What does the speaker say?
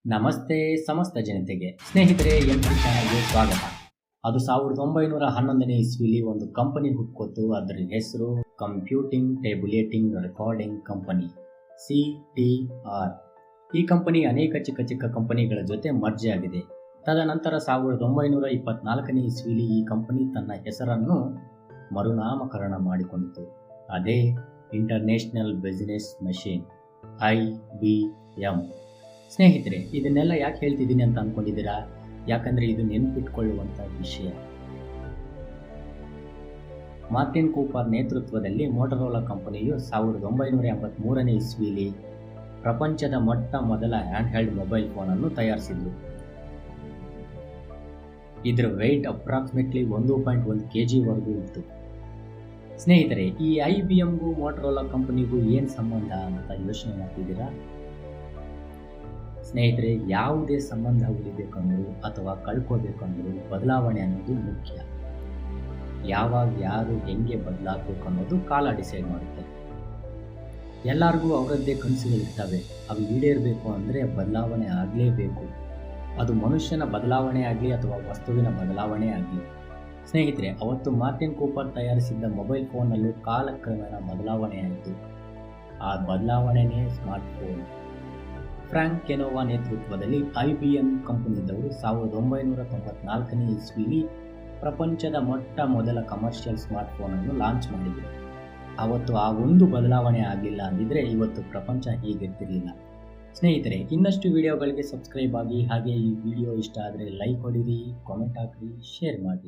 ನಮಸ್ತೆ ಸಮಸ್ತ ಜನತೆಗೆ. ಸ್ನೇಹಿತರೆ, ಎಂಟ್ರಿ ಚಾನಲ್ಗೆ ಸ್ವಾಗತ. ಅದು 1911ನೇ ಇಸ್ವಿಲಿ ಒಂದು ಕಂಪನಿ ಹುಟ್ಕೊತು. ಅದರ ಹೆಸರು ಕಂಪ್ಯೂಟಿಂಗ್ ಟೇಬುಲೇಟಿಂಗ್ ರೆಕಾರ್ಡಿಂಗ್ ಕಂಪನಿ, CTR. ಈ ಕಂಪನಿ ಅನೇಕ ಚಿಕ್ಕ ಚಿಕ್ಕ ಕಂಪನಿಗಳ ಜೊತೆ ಮರ್ಜ್ ಆಗಿದೆ. ತದನಂತರ 1924ನೇ ಇಸ್ವಿಲಿ ಈ ಕಂಪನಿ ತನ್ನ ಹೆಸರನ್ನು ಮರುನಾಮಕರಣ ಮಾಡಿಕೊಂಡಿತು. ಅದೇ ಇಂಟರ್ನ್ಯಾಷನಲ್ ಬಿಸಿನೆಸ್ ಮೆಷಿನ್, IBM. ಸ್ನೇಹಿತರೆ, ಇದನ್ನೆಲ್ಲ ಯಾಕೆ ಹೇಳ್ತಿದ್ದೀನಿ ಅಂತ ಅಂದ್ಕೊಂಡಿದ್ದೀರಾ? ಯಾಕಂದರೆ ಇದು ನೆನಪಿಟ್ಕೊಳ್ಳುವಂಥ ವಿಷಯ. ಮಾರ್ಟಿನ್ ಕೂಪರ್ ನೇತೃತ್ವದಲ್ಲಿ ಮೋಟರೋಲಾ ಕಂಪನಿಯು 1983ನೇ ಇಸ್ವಿಲಿ ಪ್ರಪಂಚದ ಮೊದಲ ಹ್ಯಾಂಡ್ ಹೆಲ್ಡ್ ಮೊಬೈಲ್ ಫೋನನ್ನು ತಯಾರಿಸಿದ್ರು. ಇದರ ವೆಯ್ಟ್ ಅಪ್ರಾಕ್ಸಿಮೇಟ್ಲಿ 1.1 kg ವರೆಗೂ ಇತ್ತು. ಸ್ನೇಹಿತರೆ, ಈ IBMಗೂ ಮೋಟರೋಲಾ ಕಂಪನಿಗೂ ಏನು ಸಂಬಂಧ ಅಂತ ಯೋಚನೆ ಮಾಡ್ತಿದ್ದೀರಾ? ಸ್ನೇಹಿತರೆ, ಯಾವುದೇ ಸಂಬಂಧ ಉಳಿಬೇಕಂದ್ರೂ ಅಥವಾ ಕಳ್ಕೋಬೇಕಂದ್ರೂ ಬದಲಾವಣೆ ಅನ್ನೋದು ಮುಖ್ಯ. ಯಾವಾಗ ಯಾರು ಹೆಂಗೆ ಬದಲಾಗಬೇಕು ಅನ್ನೋದು ಕಾಲ ಡಿಸೈಡ್ ಮಾಡುತ್ತೆ. ಎಲ್ಲರಿಗೂ ಅವರದ್ದೇ ಕನಸುಗಳಿರ್ತವೆ. ಅವು ಈಡೇರಬೇಕು ಅಂದರೆ ಬದಲಾವಣೆ ಆಗಲೇಬೇಕು. ಅದು ಮನುಷ್ಯನ ಬದಲಾವಣೆ ಆಗಲಿ ಅಥವಾ ವಸ್ತುವಿನ ಬದಲಾವಣೆ ಆಗಲಿ. ಸ್ನೇಹಿತರೆ, ಅವತ್ತು ಮಾರ್ಟಿನ್ ಕೂಪರ್ ತಯಾರಿಸಿದ್ದ ಮೊಬೈಲ್ ಫೋನಲ್ಲೂ ಕಾಲಕ್ರಮೇಣ ಬದಲಾವಣೆ ಆಯಿತು. ಆ ಬದಲಾವಣೆಯೇ ಸ್ಮಾರ್ಟ್ ಫೋನ್. ಫ್ರಾಂಕ್ ಕೆನೋವಾ ನೇತೃತ್ವದಲ್ಲಿ IBM ಕಂಪನಿದವರು 1994ನೇ ಇಸ್ವಿಲಿ ಪ್ರಪಂಚದ ಮೊದಲ ಕಮರ್ಷಿಯಲ್ ಸ್ಮಾರ್ಟ್ ಫೋನನ್ನು ಲಾಂಚ್ ಮಾಡಿದರು. ಅವತ್ತು ಆ ಒಂದು ಬದಲಾವಣೆ ಆಗಲಿಲ್ಲ ಅಂದಿದ್ರೆ ಇವತ್ತು ಪ್ರಪಂಚ ಹೀಗಿರ್ತಿರಲಿಲ್ಲ. ಸ್ನೇಹಿತರೆ, ಇನ್ನಷ್ಟು ವಿಡಿಯೋಗಳಿಗೆ ಸಬ್ಸ್ಕ್ರೈಬ್ ಆಗಿ. ಹಾಗೆ ಈ ವಿಡಿಯೋ ಇಷ್ಟ ಆದರೆ ಲೈಕ್ ಹೊಡಿರಿ, ಕಾಮೆಂಟ್ ಹಾಕಿರಿ, ಶೇರ್ ಮಾಡಿ.